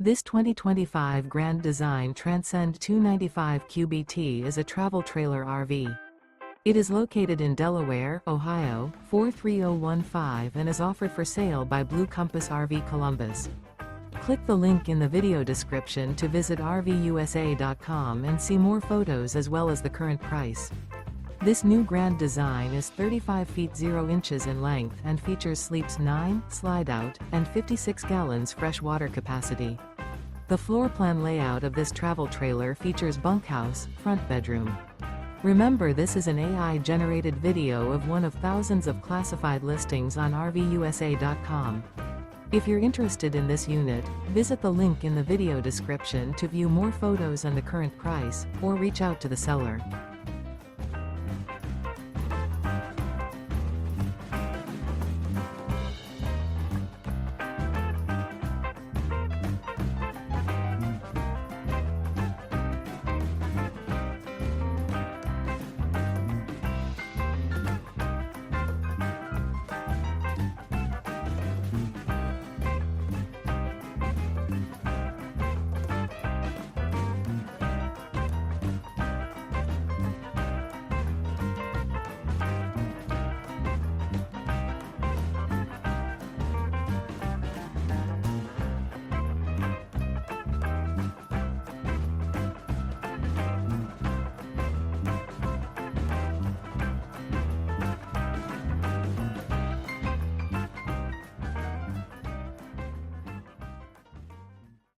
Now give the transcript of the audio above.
This 2025 Grand Design Transcend 295 QBT is a travel trailer RV. It is located in Delaware, Ohio, 43015 and is offered for sale by Blue Compass RV Columbus. Click the link in the video description to visit RVUSA.com and see more photos as well as the current price. This new Grand Design is 35 feet 0 inches in length and features sleeps 9, Slideout, and 56 gallons fresh water capacity. The floor plan layout of this travel trailer features bunkhouse, front bedroom. Remember, this is an AI-generated video of one of thousands of classified listings on RVUSA.com. If you're interested in this unit, visit the link in the video description to view more photos and the current price, or reach out to the seller.